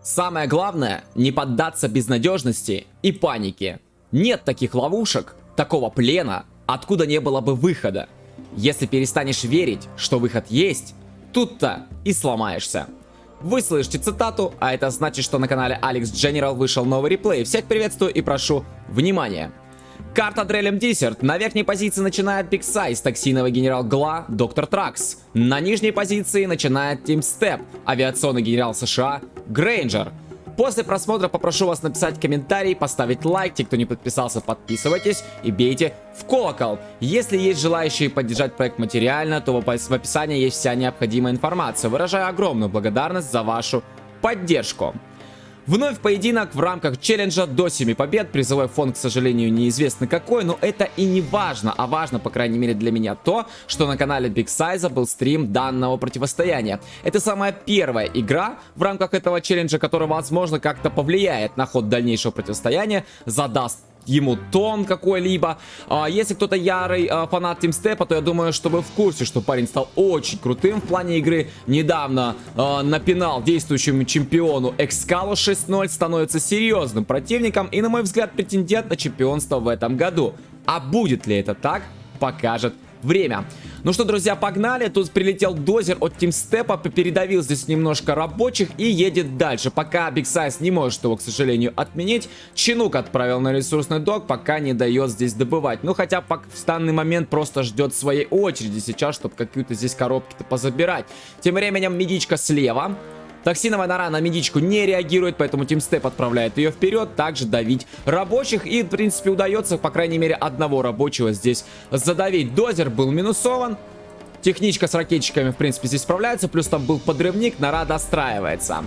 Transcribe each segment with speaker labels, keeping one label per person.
Speaker 1: Самое главное, не поддаться безнадежности и панике. Нет таких ловушек, такого плена, откуда не было бы выхода. Если перестанешь верить, что выход есть, тут-то и сломаешься. Вы слышите цитату, а это значит, что на канале Alex General вышел новый реплей. Всех приветствую и прошу внимания. Карта Дрелем Десерт. На верхней позиции начинает Big Size, токсиновый генерал Гла, Доктор Тракс. На нижней позиции начинает Team Step, авиационный генерал США Грейнджер. После просмотра попрошу вас написать комментарий, поставить лайк. Те, кто не подписался, подписывайтесь и бейте в колокол. Если есть желающие поддержать проект материально, то в описании есть вся необходимая информация. Выражаю огромную благодарность за вашу поддержку. Вновь поединок в рамках челленджа до 7 побед. Призовой фонд, к сожалению, неизвестно какой, но это и не важно. А важно, по крайней мере для меня, то, что на канале Big Size был стрим данного противостояния. Это самая первая игра в рамках этого челленджа, которая, возможно, как-то повлияет на ход дальнейшего противостояния, задаст ему тон какой-либо. Если кто-то ярый фанат Team Step, то я думаю, что вы в курсе, что парень стал очень крутым в плане игры. Недавно напинал действующему чемпиону Экскалу 6-0, становится серьезным противником и, на мой взгляд, претендент на чемпионство в этом году. А будет ли это так, покажет время. Ну что, друзья, погнали. Тут прилетел дозер от Team Step, передавил здесь немножко рабочих и едет дальше. Пока Big Size не может его, к сожалению, отменить, Чинук отправил на ресурсный док, пока не дает здесь добывать. Ну, хотя в данный момент просто ждет своей очереди сейчас, чтобы какие-то здесь коробки-то позабирать. Тем временем медичка слева. Токсиновая нора на медичку не реагирует, поэтому Team Step отправляет ее вперед, также давить рабочих. И, в принципе, удается, по крайней мере, одного рабочего здесь задавить. Дозер был минусован. Техничка с ракетчиками, в принципе, здесь справляется. Плюс там был подрывник, нора достраивается.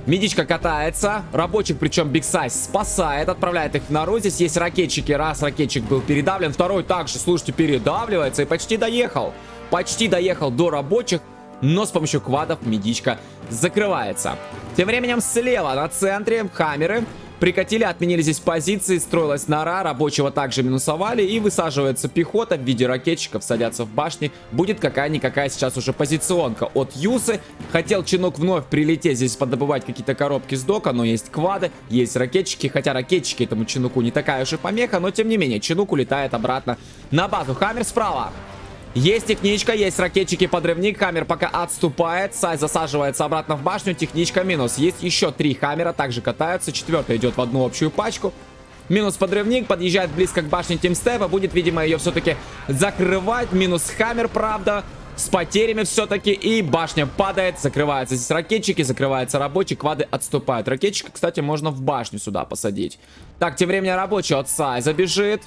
Speaker 1: Медичка катается. Рабочих, причем Big Size, спасает, отправляет их в нору. Здесь есть ракетчики. Раз ракетчик был передавлен, второй также, слушайте, передавливается и почти доехал. Почти доехал до рабочих. Но с помощью квадов медичка закрывается. Тем временем слева на центре хаммеры прикатили, отменили здесь позиции, строилась нора, рабочего также минусовали и высаживается пехота в виде ракетчиков, садятся в башни. Будет какая-никакая сейчас уже позиционка от Юсы. Хотел Чинук вновь прилететь здесь подобывать какие-то коробки с дока, но есть квады, есть ракетчики, хотя ракетчики этому Чинуку не такая уж и помеха, но тем не менее Чинук улетает обратно на базу. Хаммер справа. Есть техничка, есть ракетчики, подрывник. Хаммер пока отступает. Сайз засаживается обратно в башню. Техничка минус. Есть еще 3 хаммера, также катаются. 4-й идет в одну общую пачку. Минус подрывник. Подъезжает близко к башне Team Step. Будет, видимо, ее все-таки закрывать. Минус хаммер, правда. С потерями все-таки. И башня падает. Закрываются здесь ракетчики. Закрывается рабочий. Квады отступают. Ракетчика, кстати, можно в башню сюда посадить. Так, тем временем рабочий от Сайза бежит.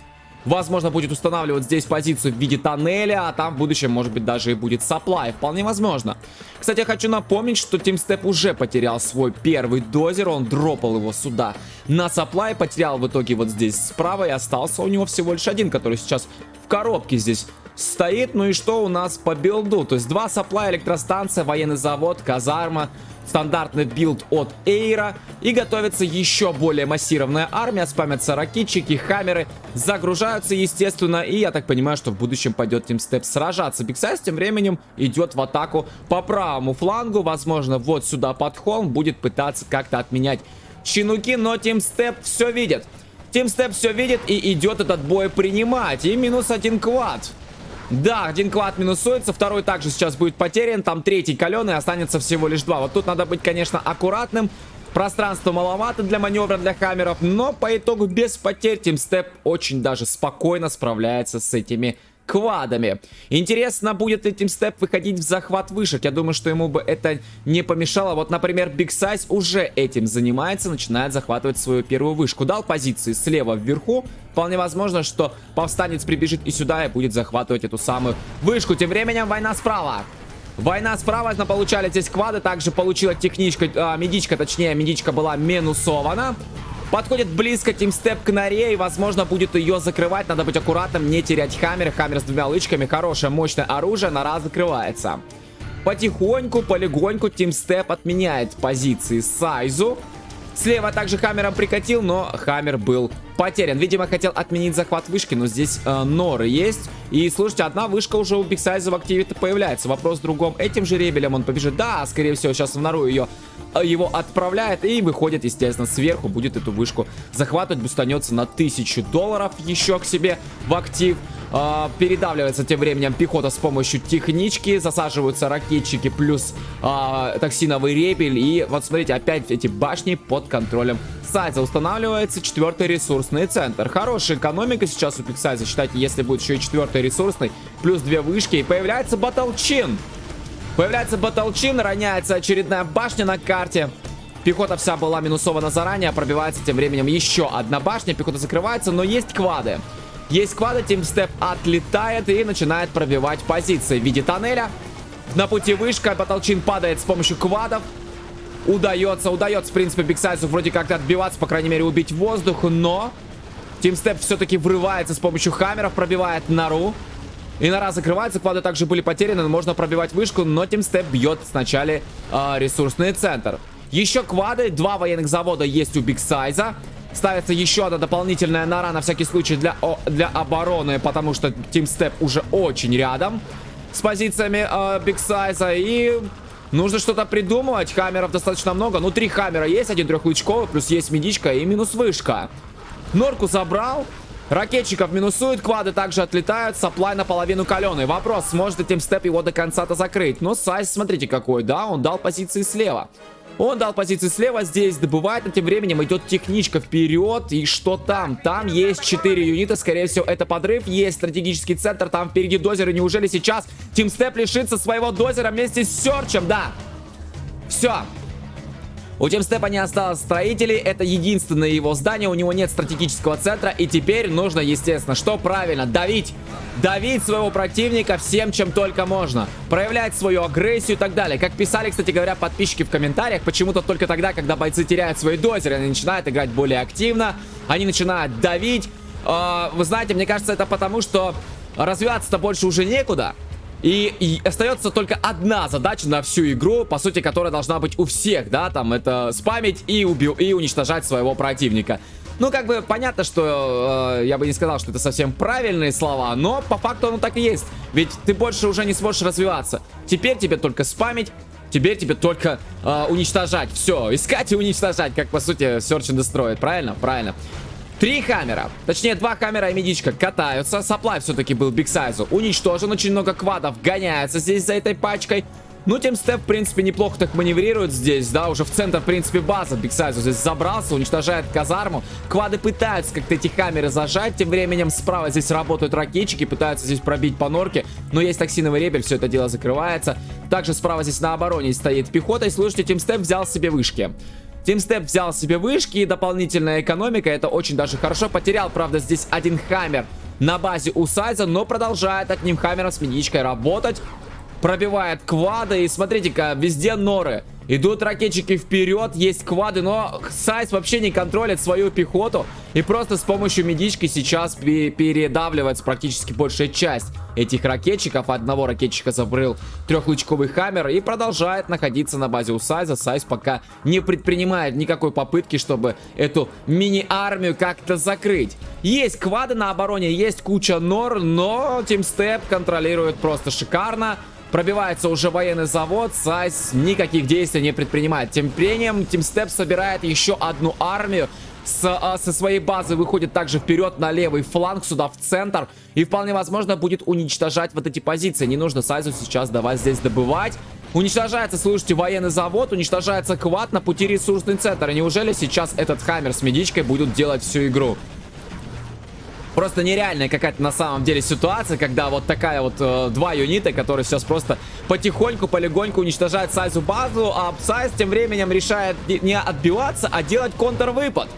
Speaker 1: Возможно, будет устанавливать здесь позицию в виде тоннеля, а там в будущем, может быть, даже и будет сапплай. Вполне возможно. Кстати, я хочу напомнить, что Team Step уже потерял свой первый дозер. Он дропал его сюда на сапплай. Потерял в итоге вот здесь справа. И остался у него всего лишь один, который сейчас в коробке здесь стоит. Ну и что у нас по билду? То есть 2 сапплая, электростанция, военный завод, казарма. Стандартный билд от Эйра. И готовится еще более массированная армия. Спамятся ракетчики, хаммеры. Загружаются, естественно. И я так понимаю, что в будущем пойдет Team Step сражаться. Big Size тем временем идет в атаку по правому флангу. Возможно, вот сюда под холм. Будет пытаться как-то отменять Чинуки. Но Team Step все видит. Team Step все видит и идет этот бой принимать. И минус 1 квад. Да, 1 квад минусуется, 2-й также сейчас будет потерян, там 3-й каленый, останется всего лишь 2. Вот тут надо быть, конечно, аккуратным. Пространства маловато для маневра для хаммеров, но по итогу без потерь Team Step очень даже спокойно справляется с этими квадами. Интересно, будет ли Team Step выходить в захват вышек. Я думаю, что ему бы это не помешало. Вот, например, Big Size уже этим занимается, начинает захватывать свою первую вышку. Дал позиции слева вверху. Вполне возможно, что повстанец прибежит и сюда и будет захватывать эту самую вышку. Тем временем война справа. Война справа, получали здесь квады. Также получила техничка, медичка, точнее, медичка была минусована. Подходит близко Team Step к норе и, возможно, будет ее закрывать. Надо быть аккуратным, не терять хаммер. Хаммер с 2 лычками. Хорошее, мощное оружие. Нора закрывается. Потихоньку, полегоньку Team Step отменяет позиции Сайзу. Слева также Хаммером прикатил, но Хаммер был потерян. Видимо, хотел отменить захват вышки, но здесь норы есть. И, слушайте, одна вышка уже у Биг Сайза в активе-то появляется. Вопрос в другом. Этим же ребелем он побежит. Да, скорее всего, сейчас в нору его отправляет и выходит, естественно, сверху. Будет эту вышку захватывать. Бустанется на $1000 еще к себе в актив. Передавливается тем временем пехота с помощью технички. Засаживаются ракетчики плюс токсиновый ребель. И вот смотрите, опять эти башни под контролем Сайза. Устанавливается 4-й ресурсный центр. Хорошая экономика сейчас у Биг Сайза. Считайте, если будет еще и 4-й ресурсный, плюс 2 вышки. И появляется Батлчин. Появляется Батлчин, роняется очередная башня на карте. Пехота вся была минусована заранее. Пробивается тем временем еще одна башня. Пехота закрывается, но есть квады. Есть квады, Тимстеп отлетает и начинает пробивать позиции в виде тоннеля. На пути вышка, Батлчин падает с помощью квадов. Удается, в принципе, Биг Сайзу вроде как отбиваться, по крайней мере, убить воздух, но Тимстеп все-таки врывается с помощью хаммеров, пробивает нору. И нора закрывается, квады также были потеряны, можно пробивать вышку, но Тимстеп бьет сначала ресурсный центр. Еще квады, 2 военных завода есть у Биг Сайза. Ставится еще одна дополнительная нора на всякий случай для обороны, потому что Тимстеп уже очень рядом с позициями Биг Сайза. И нужно что-то придумывать. Хаммеров достаточно много. Ну, 3 хаммера есть, 1 трехлучковый, плюс есть медичка и минус вышка. Норку забрал. Ракетчиков минусует, квады также отлетают, сапплай наполовину каленый. Вопрос, сможет ли Тимстеп его до конца-то закрыть? Но Сайз, смотрите какой, да, он дал позиции слева. Он дал позиции слева, здесь добывает, а тем временем идет техничка вперед. И что там? Там есть 4 юнита, скорее всего, это подрыв. Есть стратегический центр, там впереди дозеры. Неужели сейчас Тимстеп лишится своего дозера вместе с Серчем? Да. Все. У Тимстепа не осталось строителей, это единственное его здание, у него нет стратегического центра. И теперь нужно, естественно, что правильно? Давить. Давить своего противника всем, чем только можно. Проявлять свою агрессию и так далее. Как писали, кстати говоря, подписчики в комментариях, почему-то только тогда, когда бойцы теряют свои дозеры, они начинают играть более активно, они начинают давить. Вы знаете, мне кажется, это потому, что развиваться-то больше уже некуда. И остается только одна задача на всю игру, по сути, которая должна быть у всех, да, там, это спамить и уничтожать своего противника. Ну, как бы, понятно, что я бы не сказал, что это совсем правильные слова, но по факту оно так и есть. Ведь ты больше уже не сможешь развиваться. Теперь тебе только спамить, теперь тебе только уничтожать. Все, искать и уничтожать, как, по сути, Search and Destroy, правильно? Правильно. 3 хаммера, точнее 2 хаммера и медичка катаются. Сапплай все-таки был Биг Сайзу уничтожен. Очень много квадов гоняется здесь за этой пачкой. Ну, Тимстеп, в принципе, неплохо так маневрирует здесь, да, уже в центр, в принципе, база. Биг Сайзу здесь забрался, уничтожает казарму. Квады пытаются как-то эти хаммеры зажать. Тем временем справа здесь работают ракетчики, пытаются здесь пробить по норке. Но есть токсиновый ребель, все это дело закрывается. Также справа здесь на обороне стоит пехота. И слушайте, Тимстеп взял себе вышки. Тимстеп взял себе вышки и дополнительная экономика, это очень даже хорошо. Потерял, правда, здесь 1 хаммер на базе у Сайза, но продолжает одним хаммером с медичкой работать. Пробивает квады, и смотрите-ка, везде норы. Идут ракетчики вперед, есть квады, но Сайз вообще не контролит свою пехоту. И просто с помощью медички сейчас передавливается практически большая часть этих ракетчиков. Одного ракетчика забрал трехлучковый хаммер и продолжает находиться на базе у Сайза. Сайз пока не предпринимает никакой попытки, чтобы эту мини-армию как-то закрыть. Есть квады на обороне, есть куча нор, но Тимстеп контролирует просто шикарно. Пробивается уже военный завод, Сайз никаких действий не предпринимает. Тем временем Тимстеп собирает еще одну армию. Со своей базы выходит также вперед на левый фланг, сюда в центр. И вполне возможно будет уничтожать вот эти позиции. Не нужно Сайзу сейчас давать здесь добывать. Уничтожается, слушайте, военный завод, уничтожается квад, на пути ресурсный центр. И неужели сейчас этот хаммер с медичкой будут делать всю игру? Просто нереальная какая-то на самом деле ситуация, когда вот такая вот 2 юнита, которые сейчас просто потихоньку, полегоньку уничтожают Сайзу базу, а Сайз тем временем решает не отбиваться, а делать контрвыпад.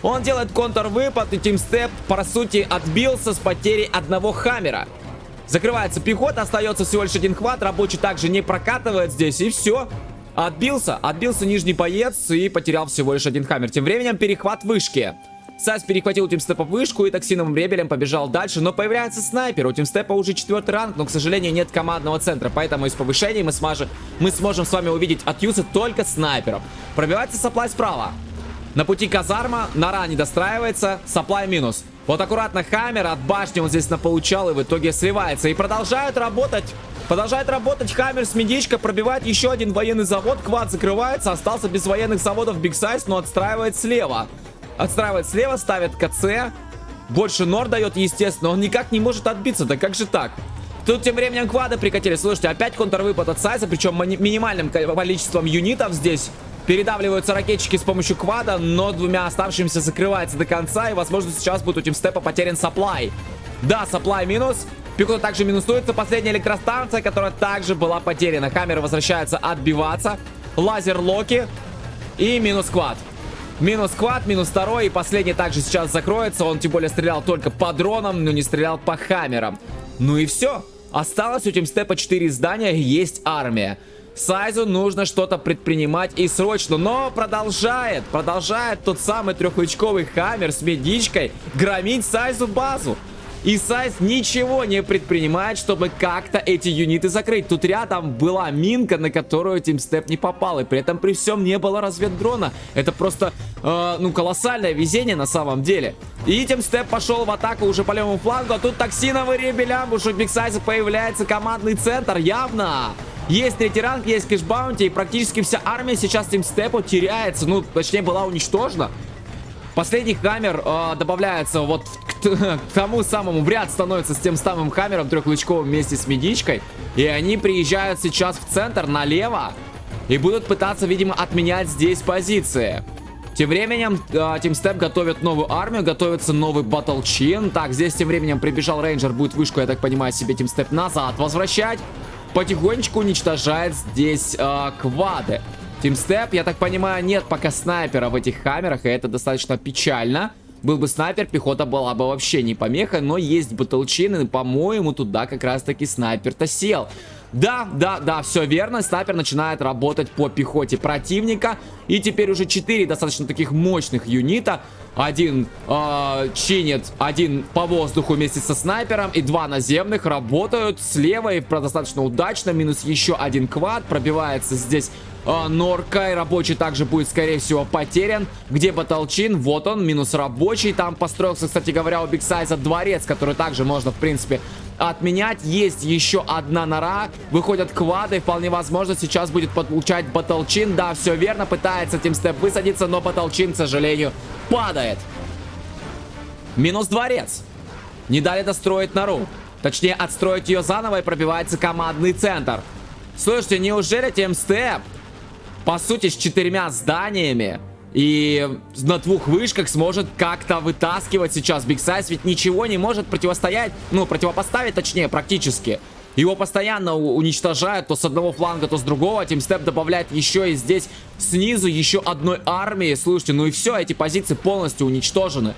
Speaker 1: Он делает контрвыпад, и Тимстеп, по сути, отбился с потерей 1 хаммера. Закрывается пехота, остается всего лишь 1 квад, рабочий также не прокатывает здесь, и все. Отбился нижний боец и потерял всего лишь 1 хаммер. Тем временем перехват вышки. Сайз перехватил у Тимстепа вышку и токсиновым ребелем побежал дальше, но появляется снайпер. У Тимстепа уже 4-й ранг, но, к сожалению, нет командного центра, поэтому из повышений мы сможем с вами увидеть от Юса только снайперов. Пробивается сапплай справа. На пути казарма, нора не достраивается, сапплай минус. Вот аккуратно Хаммер от башни он здесь наполучал и в итоге сливается. И продолжает работать. Продолжает работать Хаммер с медичкой, пробивает еще один военный завод. Квад закрывается, остался без военных заводов Big Size, но отстраивает слева. Отстраивает слева, ставит КЦ. Больше нор дает, естественно, он никак не может отбиться, да как же так? Тут тем временем квады прикатили. Слушайте, опять контрвыпад от Сайза, причем минимальным количеством юнитов здесь. Передавливаются ракетчики с помощью квада, но двумя оставшимися закрывается до конца. И, возможно, сейчас будет у тимстепа потерян сапплай. Да, сапплай минус. Пикута также минусуется. Последняя электростанция, которая также была потеряна. Хаммер возвращается отбиваться. Лазер Локи. И минус квад. Минус квад, минус второй. И последний также сейчас закроется. Он тем более стрелял только по дронам, но не стрелял по Хаммерам. Ну и все. Осталось у тимстепа 4 здания. Есть армия. Сайзу нужно что-то предпринимать и срочно, но продолжает тот самый трехлучковый Хаммер с медичкой громить Сайзу базу. И Сайз ничего не предпринимает, чтобы как-то эти юниты закрыть. Тут рядом была минка, на которую тимстеп не попал, и при этом при всем не было разведдрона. Это просто, колоссальное везение на самом деле. И тимстеп пошел в атаку уже по левому флангу, а тут токсиновый ребелямбуш, у Big Size появляется командный центр, явно. Есть третий ранг, есть кэшбаунти, и практически вся армия сейчас тимстепу теряется. Ну, точнее, была уничтожена. Последний Хаммер добавляется вот к тому самому, в ряд становится с тем самым Хаммером трехлучковым вместе с медичкой. И они приезжают сейчас в центр, налево, и будут пытаться, видимо, отменять здесь позиции. Тем временем тимстеп готовит новую армию, готовится новый батлчин. Так, здесь тем временем прибежал рейнджер, будет вышку, я так понимаю, себе тимстеп назад возвращать. Потихонечку уничтожает здесь квады. Тимстеп, я так понимаю, нет пока снайпера в этих Хаммерах, и это достаточно печально. Был бы снайпер, пехота была бы вообще не помеха, но есть батлчин, и, по-моему, туда как раз-таки снайпер-то сел. Да, все верно, снайпер начинает работать по пехоте противника, и теперь уже 4 достаточно таких мощных юнита. Один чинит, один по воздуху вместе со снайпером, и 2 наземных работают слева, и достаточно удачно. Минус еще один квад, пробивается здесь норка, и рабочий также будет, скорее всего, потерян. Где батлчин? Вот он, минус рабочий. Там построился, кстати говоря, у Big Size дворец, который также можно, в принципе, отменять. Есть еще одна нора. Выходят квады. Вполне возможно, сейчас будет получать батлчин. Да, все верно. Пытается тимстеп высадиться, но батлчин, к сожалению, падает. Минус дворец. Не дали достроить нору. Точнее, отстроить ее заново, и пробивается командный центр. Слушайте, неужели тимстеп, по сути, с 4 зданиями и на 2 вышках сможет как-то вытаскивать сейчас Big Size? Ведь ничего не может противопоставить, точнее, практически. Его постоянно уничтожают то с одного фланга, то с другого. Тимстеп добавляет еще и здесь снизу еще одной армии. Слушайте, ну и все, эти позиции полностью уничтожены.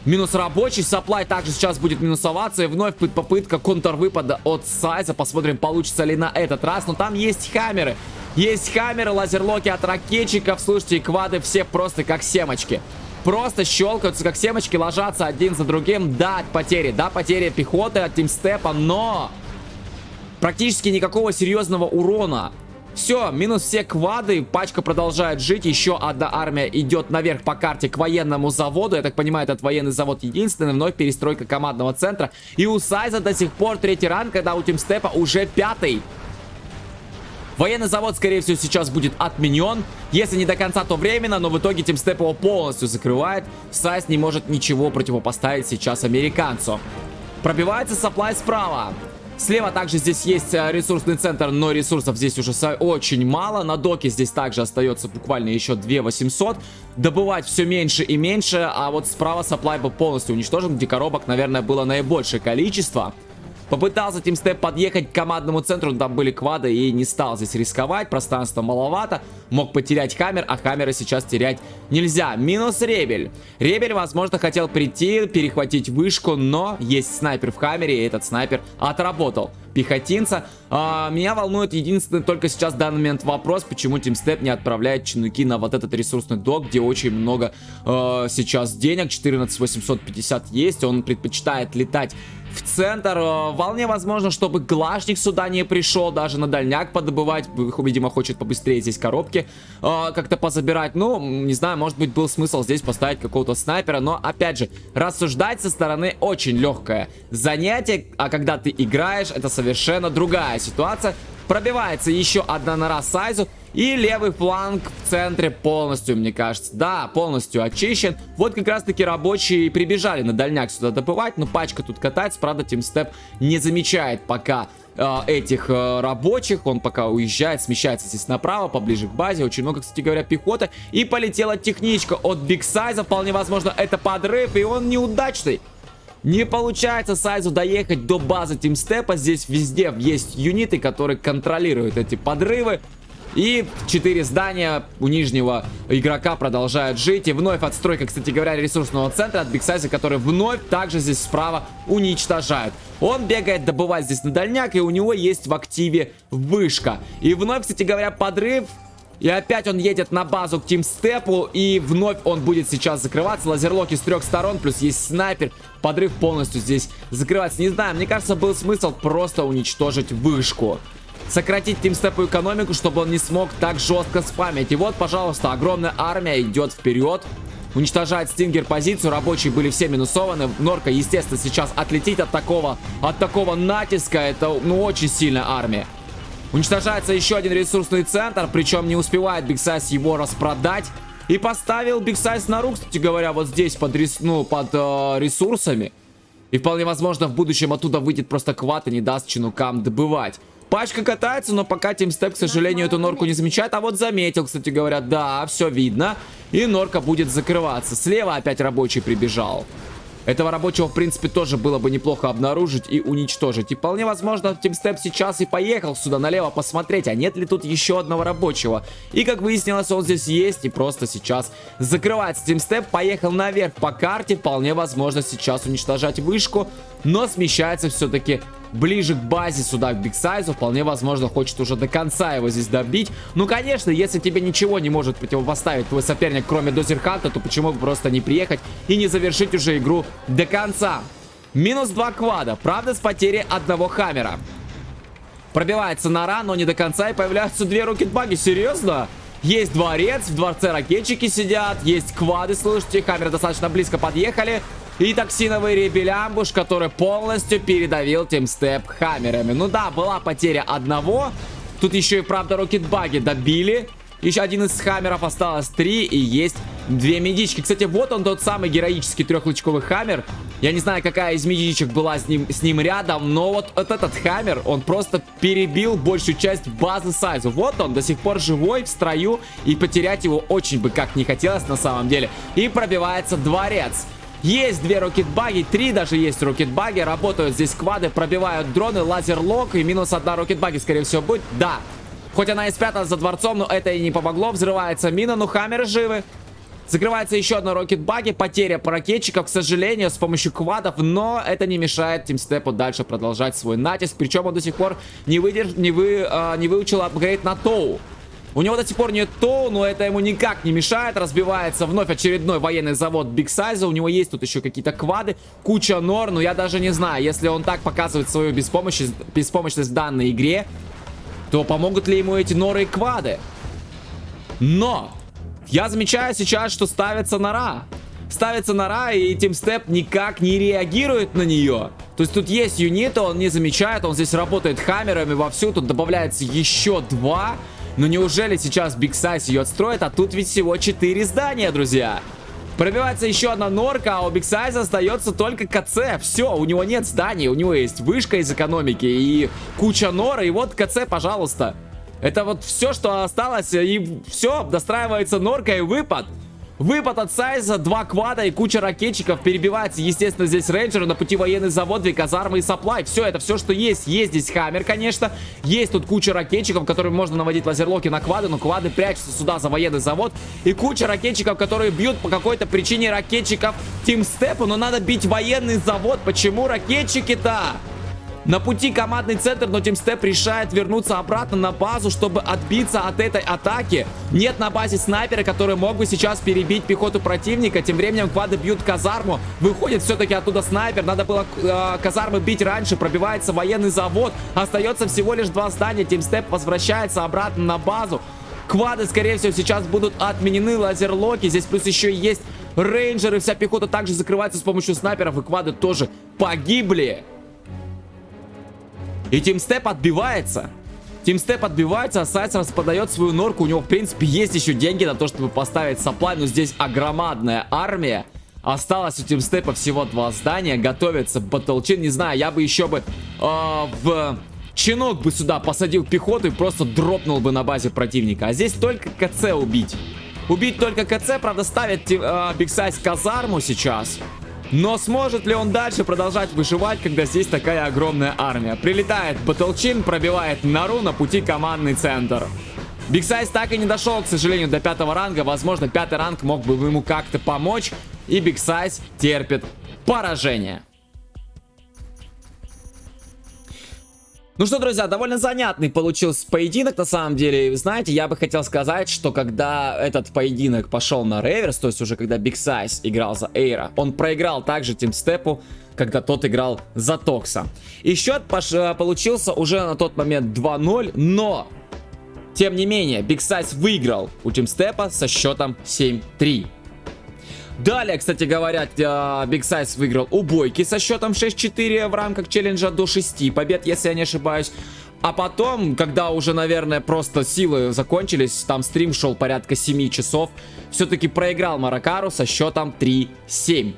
Speaker 1: Минус рабочий, сапплай также сейчас будет минусоваться. И вновь попытка контрвыпада от Сайза. Посмотрим, получится ли на этот раз. Но там есть Хаммеры. Есть Хаммеры, лазерлоки от ракетчиков. Слушайте, квады все просто как семечки. Просто щелкаются как семечки, ложатся один за другим. Да, потери пехоты от тимстепа, но практически никакого серьезного урона. Все, минус все квады, пачка продолжает жить. Еще одна армия идет наверх по карте к военному заводу. Я так понимаю, этот военный завод единственный. Вновь перестройка командного центра. И у Сайза до сих пор 3-й ранг, когда у тимстепа уже 5-й. Военный завод, скорее всего, сейчас будет отменен. Если не до конца, то временно, но в итоге тимстеп его полностью закрывает. Сайз не может ничего противопоставить сейчас американцу. Пробивается сапплай справа. Слева также здесь есть ресурсный центр, но ресурсов здесь уже очень мало. На доке здесь также остается буквально еще 2800. Добывать все меньше и меньше, а вот справа сапплай был полностью уничтожен, где коробок, наверное, было наибольшее количество. Попытался тимстеп подъехать к командному центру, но там были квады, и не стал здесь рисковать. Пространства маловато. Мог потерять Хаммер, а Хаммера сейчас терять нельзя. Минус Ребель. Ребель, возможно, хотел прийти, перехватить вышку, но есть снайпер в Хаммере, и этот снайпер отработал. пехотинца. Меня волнует единственный только сейчас в данный момент вопрос, почему Тимстеп не отправляет чинуки на вот этот ресурсный док, где очень много сейчас денег, 14 850 есть, он предпочитает летать в центр. Вполне возможно, чтобы глашник сюда не пришел, даже на дальняк подобывать. Видимо, хочет побыстрее здесь коробки как-то позабирать. Ну, не знаю, может быть, был смысл здесь поставить какого-то снайпера. Но, опять же, рассуждать со стороны очень легкое занятие. А когда ты играешь, это совершенно другая ситуация. Пробивается еще одна нора Сайзу. И левый фланг в центре полностью, мне кажется, да, полностью очищен. Вот как раз таки рабочие прибежали на дальняк сюда добывать, но пачка тут катается. Правда, Тимстеп не замечает пока этих рабочих. Он пока уезжает, смещается здесь направо, поближе к базе. Очень много, кстати говоря, пехоты. И полетела техничка от Биг Сайза. Вполне возможно, это подрыв, и он неудачный. Не получается Сайзу доехать до базы Тимстепа. Здесь везде есть юниты, которые контролируют эти подрывы. И 4 здания у нижнего игрока продолжают жить. И вновь отстройка, кстати говоря, ресурсного центра от Биг Сайза, который вновь также здесь справа уничтожает. Он бегает добывать здесь на дальняк, и у него есть в активе вышка. И вновь, кстати говоря, подрыв. И опять он едет на базу к Тимстепу. И вновь он будет сейчас закрываться. Лазерлоки с 3 сторон, плюс есть снайпер. Подрыв полностью здесь закрывается. Не знаю, мне кажется, был смысл просто уничтожить вышку. Сократить Тимстепу экономику, чтобы он не смог так жестко спамить. И вот, пожалуйста, огромная армия идет вперед. Уничтожает Стингер позицию. Рабочие были все минусованы. Норка, естественно, сейчас отлетит от такого натиска. Это, ну, очень сильная армия. Уничтожается еще один ресурсный центр. Причем не успевает Биг Сайз его распродать. И поставил Биг Сайз на рук, кстати говоря, вот здесь под ресурсами. И вполне возможно, в будущем оттуда выйдет просто квад и не даст чинукам добывать. Пачка катается, но пока Тимстеп, к сожалению, эту норку не замечает. А вот заметил, кстати говоря, да, все видно. И норка будет закрываться. Слева опять рабочий прибежал. Этого рабочего, в принципе, тоже было бы неплохо обнаружить и уничтожить. И вполне возможно, Тимстеп сейчас и поехал сюда налево посмотреть, а нет ли тут еще одного рабочего. И, как выяснилось, он здесь есть и просто сейчас закрывается. Тимстеп поехал наверх по карте. Вполне возможно сейчас уничтожать вышку, но смещается все-таки ближе к базе сюда, к Биг Сайзу. Вполне возможно, хочет уже до конца его здесь добить. Ну, конечно, если тебе ничего не может противопоставить твой соперник, кроме Дозерханта, то почему бы просто не приехать и не завершить уже игру до конца? Минус 2 квада, правда, с потерей одного хаммера. Пробивается нора, но не до конца, и появляются 2 рокетбаги. Серьезно? Есть дворец, в дворце ракетчики сидят, есть квады, слушайте, хаммеры достаточно близко подъехали. И токсиновый ребель-амбуш, который полностью передавил Тимстеп хаммерами. Ну да, была потеря одного. Тут еще и, правда, рокетбаги добили. Еще один из хаммеров, осталось 3. И есть 2 медички. Кстати, вот он, тот самый героический трехлучковый хаммер. Я не знаю, какая из медичек была с ним рядом. Но вот этот хаммер, он просто перебил большую часть базы Сайзу. Вот он, до сих пор живой, в строю. И потерять его очень бы как не хотелось на самом деле. И пробивается дворец. Есть 2 рокетбаги, 3 даже есть рокетбаги. Работают здесь квады, пробивают дроны, лазерлок. И минус 1 рокетбаги, скорее всего, будет. Да. Хоть она и спряталась за дворцом, но это и не помогло. Взрывается мина, но хаммеры живы. Закрывается еще одна рокетбаги. Потеря по ракетчикам, к сожалению, с помощью квадов. Но это не мешает Тимстепу дальше продолжать свой натиск. Причем он до сих пор не выучил апгрейд на Тоу. У него до сих пор нет Тоу, но это ему никак не мешает. Разбивается вновь очередной военный завод Биг Сайза. У него есть тут еще какие-то квады, куча нор. Но я даже не знаю, если он так показывает свою беспомощность в данной игре, то помогут ли ему эти норы и квады? Но я замечаю сейчас, что ставится нора. Ставится нора, и Тимстеп никак не реагирует на нее. То есть тут есть юниты, он не замечает. Он здесь работает хаммерами вовсю. Тут добавляется еще 2. Но неужели сейчас Биг Сайз ее отстроит? А тут ведь всего 4 здания, друзья. Пробивается еще одна норка, а у Биг Сайза остается только КЦ. Все, у него нет зданий, у него есть вышка из экономики и куча нора. И вот КЦ, пожалуйста. Это вот все, что осталось. И все, достраивается норка и выпад. Выпад от Сайза, 2 квада и куча ракетчиков. Перебивается, естественно, здесь рейнджеры. На пути военный завод, 2 казармы и сапплай. Все, это все, что есть. Есть здесь хаммер, конечно. Есть тут куча ракетчиков, которым можно наводить лазерлоки на квады. Но квады прячутся сюда за военный завод. И куча ракетчиков, которые бьют по какой-то причине ракетчиков Тимстепу. Но надо бить военный завод. Почему ракетчики-то? На пути командный центр, но Тимстеп решает вернуться обратно на базу, чтобы отбиться от этой атаки. Нет на базе снайпера, который мог бы сейчас перебить пехоту противника. Тем временем квады бьют казарму. Выходит все-таки оттуда снайпер. Надо было казармы бить раньше. Пробивается военный завод. Остается всего лишь 2 здания. Тимстеп возвращается обратно на базу. Квады, скорее всего, сейчас будут отменены. Лазерлоки. Здесь плюс еще и есть рейнджеры. Вся пехота также закрывается с помощью снайперов. И квады тоже погибли. И Тимстеп отбивается. Тимстеп отбивается, а Сайсерс подает свою норку. У него, в принципе, есть еще деньги на то, чтобы поставить сапплай. Но здесь огромадная армия. Осталось у Тимстепа всего 2 здания. Готовится Батлчин. Не знаю, я бы еще бы в чинок бы сюда посадил пехоту и просто дропнул бы на базе противника. А здесь только КЦ убить. Убить только КЦ. Правда, ставит Big Size казарму сейчас. Но сможет ли он дальше продолжать выживать, когда здесь такая огромная армия? Прилетает Батлчин, пробивает нору на пути командный центр. Big Size так и не дошел, к сожалению, до 5-го ранга. Возможно, 5-й ранг мог бы ему как-то помочь. И Big Size терпит поражение. Ну что, друзья, довольно занятный получился поединок, на самом деле. Вы знаете, я бы хотел сказать, что когда этот поединок пошел на реверс, то есть уже когда Big Size играл за Эйра, он проиграл также Тимстепу, когда тот играл за Токса. И счет получился уже на тот момент 2-0, но, тем не менее, Big Size выиграл у Тимстепа со счетом 7-3. Далее, кстати говоря, Big Size выиграл у Бойки со счетом 6-4 в рамках челленджа до 6 побед, если я не ошибаюсь. А потом, когда уже, наверное, просто силы закончились, там стрим шел порядка 7 часов, все-таки проиграл Маракару со счетом 3-7.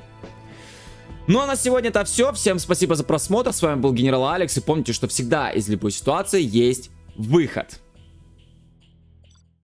Speaker 1: Ну а на сегодня это все. Всем спасибо за просмотр. С вами был Генерал Алекс. И помните, что всегда из любой ситуации есть выход.